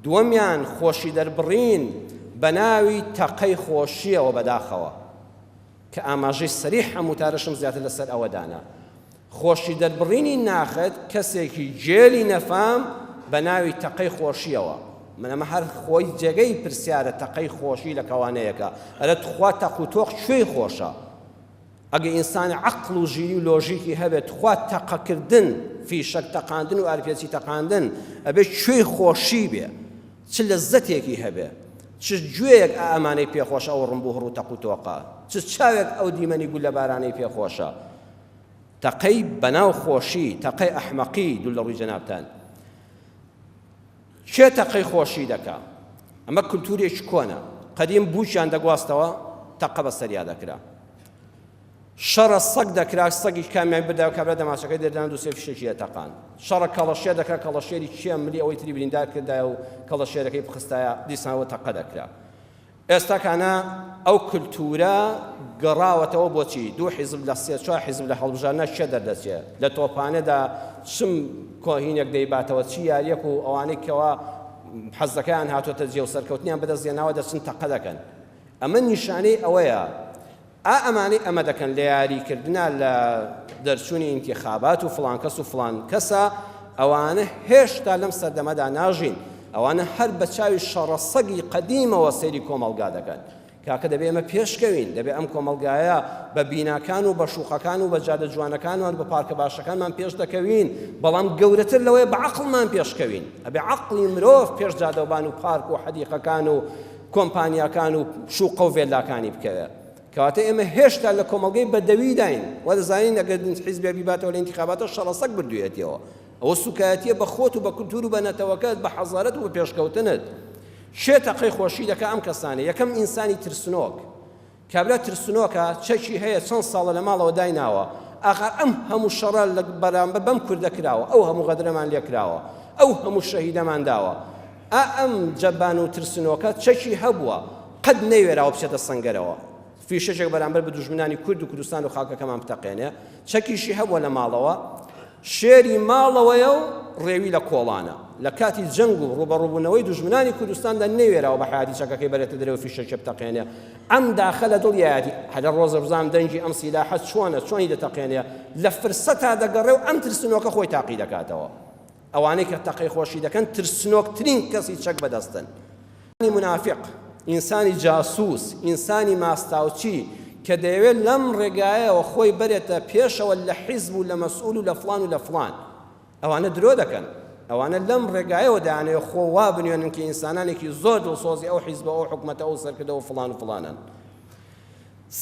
دووەمیان خۆشی دەربڕین بە ناوی تەقەی خۆشیەوە بەداخەوە کە ئاماژەی سەریح هەموو تارەشم زیاتر لەسەر ئەوەدانا. خۆشی دەربڕینی ناخت کەسێکی جێلی نەفام بە ناوی تەقەی خۆشیەوە. من ئەمە هەر خۆی جێگەی پرسیارە تەقەی خۆشی لە کەوانەیەکە ئەرە تخوا تەق و تۆق کوێی خۆشە. ئەگە ئینسانی عەقڵ و ژیری و لۆژیکی هەبێت خوا تەقەکردن فیشەک تەقاندن و ئارپێچی تەقاندن ئەبێ کوێی خۆشی بێ، چ لەزەتێکی هەبێ، چ گوێیەک ئەمانەی پێخۆشە ئەو ڕمبوو هڕ و تەق و تۆقە، چ چاوێک ئەو دیمەنی گول لە بارانەی پێخۆشە. تەقەی بەناو خۆشی، تەقەی ئەحمەقی دوو لە ڕووی جەنابتان. کێ تەقەی خۆشی دەکا؟ ئەمە کولتورێکی کۆنە، قەدیم بووچیان دەگواستەوە تەقە بەسەریا دەکرا. شەڕە سەگ دەکرا، سەگی کامیان بدا و کابرا دەماشەکەی دەردان دوو سێ فیشێکیە تەقان. شەڕە کەڵەشێ دەکرا، کەڵەشێری چیە ملی ئەوەی تری بریندار کردایە و کەڵەشێرەکەی بخستایە دیسانەوە تەقە دەکرا. ئێستا کانە ئەو کولتورە گەڕاوەتەوە بۆچی؟ دوو حیزب لە سێ چوار حیزب لە هەڵبژاردنە چێ دەردەچێت؟ لە تۆپانەدا چم کۆهینێک دەیباتەوە چی یاریەک و ئەوانەی کەوا حەزەکەیان هاتوۆتە جێ و سەرکەوتنیان بەدەستێناوە دەچن تەقە دەکەن. ئەمە نیشانەی ئەوەیە ئەمانەی ئەمە دەکەن لە یاریکردنا لە دەرچوونی ئینتیخابات و فڵان کەس و فڵان کەسە، ئەوانە هێشتا لەم سەردەمەدا ناژین، ئەوانە هەر بە چاوی شەڕە سەگی قەدیمەوە سەیری کۆمەڵگا دەکەن. کاکە دەبێ ئەمە پێشکەوین، دەبێ ئەم کۆمەڵگایە بە بیناکان و بە شوقەکان و بە جادە جوانەکانمان بە پارکە باشەکانمان پێش دەکەوین، بەڵام گەورەتر لەوەیە بە عەقڵمان پێشکەوین. ئەبێ عەقڵی مرۆڤ پێش جادەوبان و پارک و حەدیقەکان و کۆمپانیاکان و شوقە و ڤێلاکانی بکەوێت. کەواتە ئێمە هێشتا لە کۆمەڵگەی بەدەوی داین و دەزانین ئەگەر حیزبێ بیباتەوە لە ئینتیخاباتە شەڕە سەگ بردوویەتەوە. ئەوە سوکایەتیە بە خۆت و بە کولتور و بە نەتەوەکەت بە حەزارەت و بە پێشکەوتنت. شێ تەقەی خۆشی دەکە ئەم کەسانە. یەکەم ئینسانی ترسنۆک، کابرا ترسنۆکە چەکی هەیە چەند ساڵە لە ماڵەوە دایناوە، ئاخر ئەم هەموو شەڕە لە بەرامبەر بەم کوردە کراوە، ئەو هەموو غەدرەمان لێ کراوە، ئەو هەموو شەهیدەمان داوە. ئەم جەبان و ترسنۆکە چەکی هەبووە قەت نەیوێراوە بچێتە سەنگەرەوە، فیشەشێک بەرامبەر بە دوژمنانی کورد و کوردستان و خاکەکەمان بتەقێنێ. چەکیشی هەبووە لە ماڵەوە، شێری ماڵەوەیە و ڕێوی لە کۆڵانە. لە کاتی جەنگ و ڕوبەڕووبوونەوەی دوژمنانی کوردستاندا نەیوێراوە بە حیاتی چەکەکەی بەرێتە دەرەوە فیشەکە بتەقێنێ. ئەم داخە لە دڵیایەتی هەدە ڕۆزە بزانم دەنگی ئەم سیلاحە چۆنی دەتەقێنێ، لە فرسەتا دەگەڕێ و ئەم ترسنۆکە خۆی تاقی دەکاتەوە. ئەوانەی کە تەقەی خۆشی دەکەن ترسنۆکترین کەسی چەک بەدەستن. منافق، ئینسانی جاسووس، ئینسانی ماستاوچی کە دەیەوێت لەم ڕێگایەوە خۆی بەرێتە پێشەوە لە حیزب و لە مەسئول و لە فڵان و لە فڵان، ئەوانە درۆ دەکەن. ئەوانە لەم ڕێگایەوە دەیانەوێت خۆ وا بنوێنن کە ئینسانانێکی زۆر دڵسۆزی ئەو حیزبە ئەو حکومەتە ئەو سەرکردە و فڵان و فڵانن.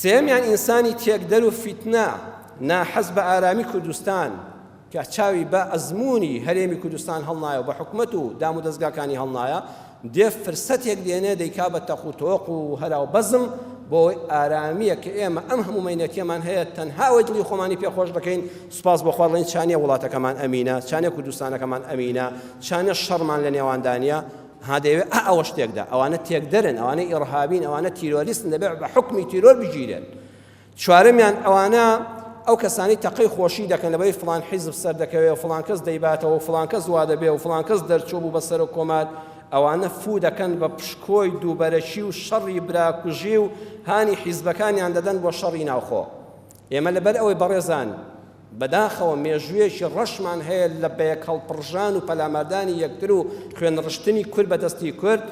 سێمیان ئینسانی تێکدەر و فیتنە، ناحەز بە ئارامی کوردستان کە چاوی بە ئەزموونی هەرێمی کوردستان هەڵنایە و بە حکومەت و دام و دەستگاکانی هەڵنایە، دێ فرسەتێک دێنێ دەیکا بە تەق و تۆق و هەرا و بەزم بۆی ئارامیە کە ئێمە ئەم هەموو مەینەتیەمان هەیە تەنها وەی دڵی خۆمانی پێخۆش دەکەین. سوپاس بۆ خوا دەڵێن چانیە وڵاتەکەمان ئەمینە، چانیە کوردستانەکەمان ئەمینە، چانیە شەڕمان لە نێواندانیە. هادەوێت ئەوە شتێکدا ئەوانە تێکدەرن، ئەوانە ئیڕهابین، ئەوانە تیرۆریستن، دەبێت بە حکمی تیرۆر بگیرێن. چوارەمیان ئەوانە ئەو کەسانی تەقەی خۆشی دەکەن لەبەی فڵان حیزب سەر دەکەوێت و فڵان کەس دەیباتەوە و فڵان کەس وا دەبێ و فڵان کەس دەرچوو بوو بەسەر و کۆمات. ئەوانە فوو دەکەن بە پشکۆی دووبەرەشی و شەڕی براکوژی و هانی حیزبەکانیان دەدەن بۆ شەڕی ناوخۆ. ئێمە لەبەر ئەوەی بەڕێزان بەداخەوە مێژوویەکی ڕەشمان هەیە لە بەیەک هەڵپڕژان و پەلامەردانی یەکتر و خوێنڕشتنی کورد بەدەستی کورد.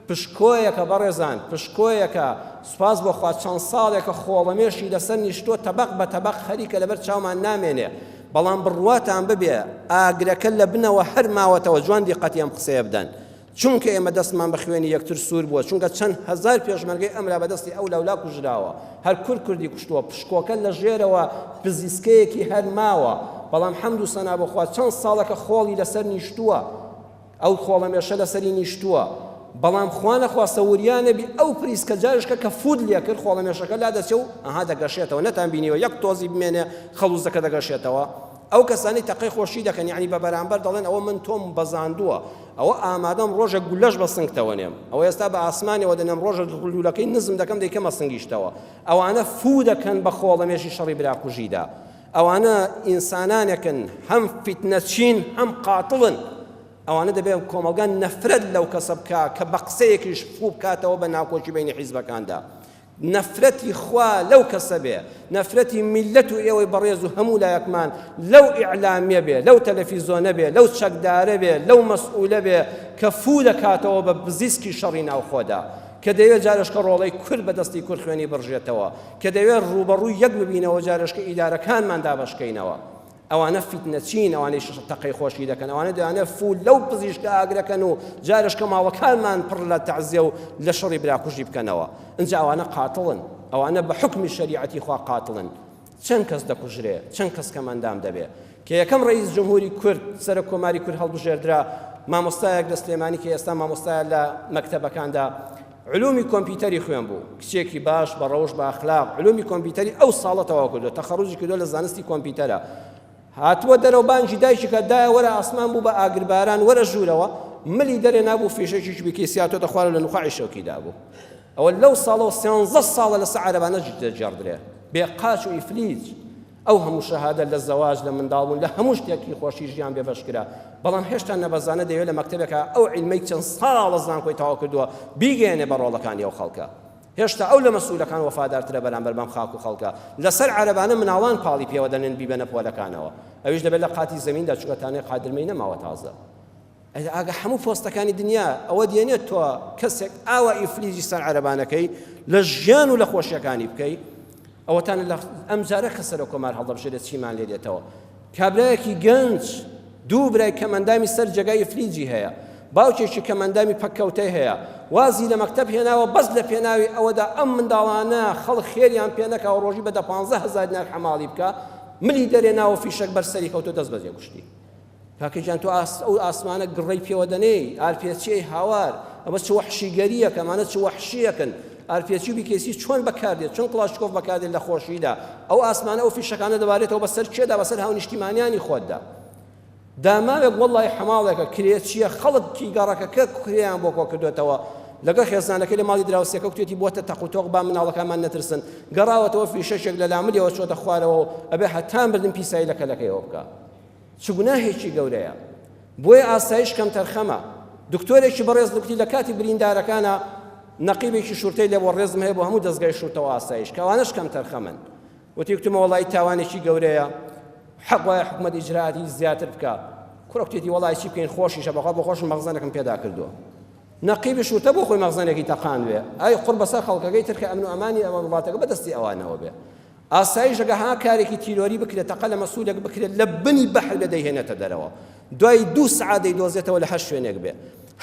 پشکۆیەکە بەڕێزان، پشکۆیەکە سوپاس بۆ خوا چەند ساڵێکە خۆڵەمێشی لەسەر نیشتۆ تەبەق بە تەبەق خەریکە لەبەر چاومان نامێنێ، بەڵام بڕواتان ببێ ئاگرەکە لە بنەوە هەر ماوەتەوە جوان دیقەتی ئەم قسەیە بدەن. چونکە ئێمە دەستمان بە خوێنی یەکتر سوور بووە، چونکە چەند هەزار پێشمەرگەی ئەمرا بەدەستی ئەو لەولا کوژراوە، هەر کوردی کوشتووە. پشکۆکە لە ژێرەوە پزیسکەیەکی هەر ماوە، بەڵام حەمد و سەنا بەخوا چەند ساڵێکە خۆڵی لەسەر نیشتووە، ئەو خۆڵەمێشە لەسەری نیشتووە، بەڵام خوا نەخواستە وریانەبی ئەو پریسکە جارشکە کە فود لێ کرد خۆڵەمێشەکە لا دەچێ و ئەها دەگەشێتەوە، نەتان بینیوە یەک تۆزی بمێنێ خەڵوزەکە دەگەشێتەوە. ئەو کەسانی تەقەی خۆشی دەکەن، یعنی بە بەرامبەر دەڵێن ئەوە من تۆم بەزاندووە، ئەوە ئامادەم ڕۆژە گولەش بە سنگتەوە نێم، ئەوە ئێستا بە ئاسمانیەوە دەنێم ڕۆژە گولولەکەی نزم دەکەم دەیکەمە سنگیشتەوە. ئەوانە فوو دەکەن بە خۆڵەمێشی شەڕی براکوژیدا. ئەوانە ئینسانانێکن هەم فیتنەچین هەم قاتڵن، ئەوانە دەبێت کۆمەلگان نەفرەت لەو کەسە بکە کە بە قسەیەکیش فوو بکاتەوە بە ناوکۆکی بینی حیزبەکاندا نەفرەتی خوا لەو کەسە بێ نەفرەتی میلەت و ئێوەی بەڕێز و هەموو لایەکمان لەو ئیعلامیە بێ لەو تەلەڤیزۆنە بێ لەو چەکدارە بێ لەو مەسئولە بێ کە فوو دەکاتەوە بە بزیسکی شەڕی ناوخۆدا کە دەوێت جارشکە ڕۆڵەی کورد بەدەستی کورد خوێنی بڕژێتەوە کە دەوێت ڕوبەڕووی یەک ببینەوە جارشکە ئیدارەکانمان دابەشکەینەوە ئەوانە فیتنەچین ئەوانەی تەقەی خۆشی دەکەن ئەوانە دەیانێت فوو لەو پزیشکە ئاگرەکەن و جارشکە ماوەکانمان پڕ لە تەعزیە و لە شەڕی براکوژی بکەنەوە ئەنجا ئەوانە قاتڵن ئەوانە بە حکمی شەریعەتی خوا قاتڵن چەند کەس دەکوژرێ چەند کەس کەمەندام دەبێ کە یەکەم ڕئیس جمهوری کورد سەرە کۆماری کورد هەڵبژێردرا مامۆستایەک لە سلێمانی کە ئێستا مامۆستایە لە مەکتەبەکاندا علومی کۆمپیوتەری خوێن بوو کچێکی باش بە ڕەوش بە ئەخلاق علومی کۆمپیوتەری ئەو ساڵە تەواو کردو تەخەڕوجی کردو لە زانستی کۆمپیوتەرە هاتووە دەرەوە بانگی دایکی کە دایە وەرە ئاسمان بوو بە ئاگرباران وەرە ژوورەوە ملی دەرێ نابوو فیشێکی بکەی سیاتۆ دەخوارە لە نوخاعی شەوکیدا بوو ئەوە لەو ساڵەوە 13 ساڵە لەسەر عەرەبانە دەجێڕدرێ بێ قاچ و ئیفلیج ئەو هەموو شەهادە لە زەواج لە منداڵبوون لە هەموو شتێکی خۆشی ژیان بێبەشکرا بەڵام هێشتا نەبەزانە دەوێت لە مەکتەبێکە ئەو عیلمەی چەند ساڵە زانکۆی تەواو کردووە بیگەێنێ بە ڕۆڵەکانی ئەو خەڵکە هێشتا ئەو لە مەسئولەکان وەفادارترە بەرامبەر بەم خاک و خەڵکە لەسەر عەرەبانە مناڵان پاڵی پێوە دەنێن بیبەنە پۆلەکانەوە ئەویش دەبێت لە قاتی زەمیندا چووکەتانەی قادرمەی نەماوە تازە ئاگە هەموو پۆستەکانی دنیا ئەوە دێنێت تۆ کەسێک ئاوا ئیفلیجی سەر عەرەبانەکەی لە ژیان و لە خۆشیەکانی بکەی ئەوەتان ئەم جارە کە سەر کۆمار هەڵدەبژێت چیمان لێ دێتەوە کابرایەکی گەنج دوو برای کەمەندامی سەر جێگای ئیفلیجی هەیە باوکێکی کەمەندامی پەککەوتەی هەیە وازی لە مەکتەب هێناوە بەس لە پێناوی ئەوەدا ئەم منداڵانە خەڵک خێریان پێ نەکاوە ڕۆژی بەدە 15,000 دینار حەماڵی بکە ملی دەرێ ناوە فیشەک بەرسەری کەوتۆ دەست بەجێ کوشتی کاکەجان تۆ ئەو ئاسمانە گڕەی پێوە دەنێی ئارپێچیەی هاوار ئەمە چ وەحشیگەریە کەمانە چ وەحشیەکەن ئارپێچی بکەیسی چۆن بەکاردێت چۆن کڵاشکۆف بەکاردێت لە خۆشیدا ئەو ئاسمانە ئەو فیشەکانە دەبارێتەوە بەسەر کێدا بەسەر هاو نیشتیمانیانی خۆتدا داماوێک وەڵڵای حەماڵێکە کرێچیە خەڵکی گەڕەکەکە کوریان بۆ کۆ کردوێتەوە لەگەڵ خێزانەکەی لە ماڵی دراوسێکە کوێتی بۆتە تەقوتۆق با مناڵەکانمان نەترسن گەڕاوەتەوە فیشەشێک لە لاملیەوە چۆتە خوارەوە ئەبێ هەتان بردن پیسایی لە کەلەکەیەوە بکە چ گوناهێکی گەورەیە بۆیە ئاسایش کەم تەرخەمە دکتۆرێکی بەڕێز لوکتی لە کاتی بریندارەکانە نەقیبێکی شورتەی لێ بۆ ڕێزم هەیە بۆ هەموو دەستگای شورتەوە ئاسایش کەوانش کەم تەرخەمن وتی وتمە وەڵی تاوانێکی گەورەیە حەق وایە حکومەت ئیجرائاتی زیاتر بکە کوڕە وتێتی وەڵی چی بکەین خۆشیشە بەخوا بۆ خۆشم مەغزانێکم پێدا کردووە نەقیبی شورتە بۆ خۆی مەغزانێکی تەقان بێ ئای قڕ بەسەر خەڵکەکەی ترکە ئەمن و ئەمانی ئەوە وڵاتەکە بەدەستی ئەوانەوە بێ ئاسایش ئەگە ها کارێکی تیرۆری بکرێت تەقە لە مەسئولێک بکرێت لە بنی بەحر لە دەیهێنێتە دەرەوە دوای 2 سعات دەیدۆزێتەوە لە 8 شوێنێک بێ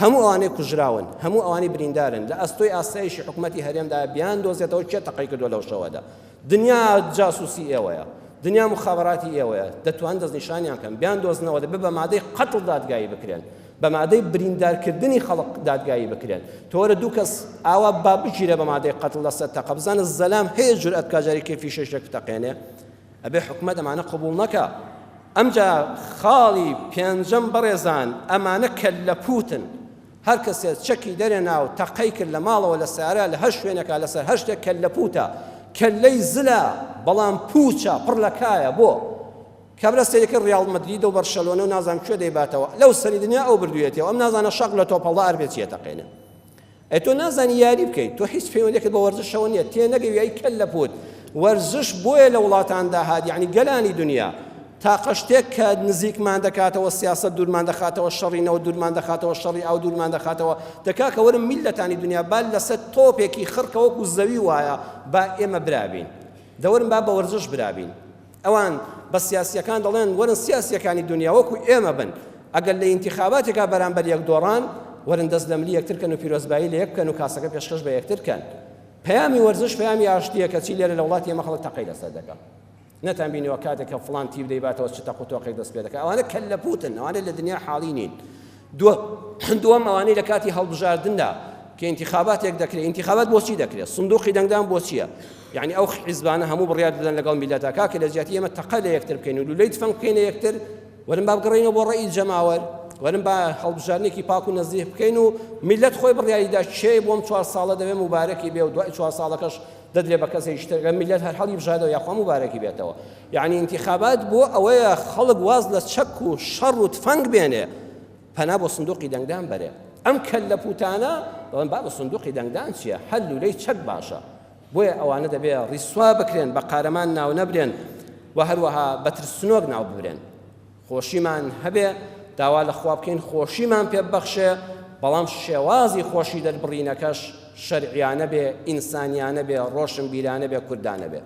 هەموو ئەوانەی کوژراون هەموو ئەوانەی بریندارن لە ئەستۆی ئاسایشی حکومەتی هەرێمدا بیان دۆزێتەوە چێ تەقەی کردووە لەو شەوەدا دنیا جاسوسی ئێوەیە دنیا مخابراتی ئێوەیە دەتوان دەستنیشانیان کەن بیان دۆزنەوە دەبێت بە مادەی قەتڵ دادگایی بکرێن بە مادەی بریندارکردنی خەڵق دادگایی بکرێن تۆرە دوو کەس ئاوا با بگیرە بە مادەی قەتڵ لەسەر تەقە بزانە زەلام هەیە جورئەت کاژاری کێفی شەشێک بتەقێنێ ئەبێ حکومەت ئەمانە قبوڵ نەکە ئەمجا خاڵی پێنجەم بەڕێزان ئەمانە کەللەپوتن هەر کەسێک چەکی دەرێ ناو تەقەی کرد لە ماڵەوە لە سارە لە 8 شوێنێکە لەسەر 8 شتێک کەللەپوتە کەللەی زلە بەڵام پوچە پڕ لە کایە بۆ کابرا سەرێکی ڕیاڵ مەدریدە و بەرشەلۆنە و نازانم کوێ دەیباتەوە لەو سەری دنیا ئەو بردوێتەوە ئەم نازانە شەق لە تۆپەڵدا ئەربێچیە تەقێنێ ئەی تۆ نازانی یاری بکەیت تۆ هیچ پەیوەندێکت بە وەرزشەوە نییە تێ نەگەوی ئەی کەللەپوت وەرزش بۆیە لە وڵاتاندا هات یعنی گەلانی دنیا تاقە شتێک کە نزیکمان دەکاتەوە سیاسەت دوورمان دەخاتەوە شەڕینەوە دوورمان دەخاتەوە شەڕی ئاو دوورمان دەخاتەوە دەکا کە وەرم میلەتانی دنیا با لەسەر تۆپێکی خڕکە وەکو زەوی وایە با ئێمە برابین دەوەرم با بە وەرزش برابین ئەوان بە سیاسیەکان دەڵێن وەرن سیاسیەکانی دنیا وەکو ئێمە بن ئەگەر لە ئینتیخاباتێکا بەرامبەر یەک دۆڕان وەرن دەست لە ملی یەکترکەن و پیرۆزبایی لە یەک بکەن و کاسەکە پێشکەش بە یەکترکەن پەیامی وەرزش پەیامی ئاشتیە کە چی لێرە لە وڵاتی ئێمە خەڵک تەقەی لەسەر دەکات نەتان بینیوە کاتێکە فڵان تیب دەیباتەوە چ تەق و تۆقێک دەست پێ دەکات ئەوانە کەللەپوتن ئەوانە لە دنیا حاڵی نین دووەم ئەوانەی لە کاتی هەڵبژاردندا کە ئینتیخاباتێک دەکرێت ئینتیخابات بۆچی دەکرێت سندوقی دەنگدان بۆ چییە یعنی ئەو حیزبانە هەموو بڕیار بدەن لەگەڵ میلەتە کاکە لە زیاتی ئێمە تەقە لە یەکتر بکەین و لولەی تفەنگ بکەینە یەکتر وەرن با بگەڕێنەوە بۆ ڕێی جەماوەر وەرن با هەڵبژاردنێکی پاک و نەزیح بکەین و میلەت خۆی بڕیاریدا چێ بۆم 4 ساڵە دەبێ مبارەکی بێ و دوای 4 ساڵەکەش دەدرێ بە کەسێکی تر میلەت هەر هەڵی بژادەوە یاخوا مبارەکی بێتەوە یعنی ئینتیخابات بۆ ئەوەیە خەڵک واز لە چەک و شەڕ و تفەنگ بێنێ پەنا بۆ سندوقی دەنگدان بەرێ ئەم کەللە پوتانە دەڵێن با بە سندوقی دەنگدان چییە هەل و لەی چەک باشە بۆیە ئەوانە دەبێت ڕیسوا بکرێن بە قارەمان ناو نەبرێن و هەروەها بە ترسنۆک ناو ببرێن خۆشیمان هەبێ داوا لە خوا بکەین خۆشیمان پێ ببەخشێ بەڵام شێوازی خۆشی دەربڕینەکەش شەرعیانە بێ ئینسانیانە بێ ڕۆشنبیرانە بێ کوردانە بێ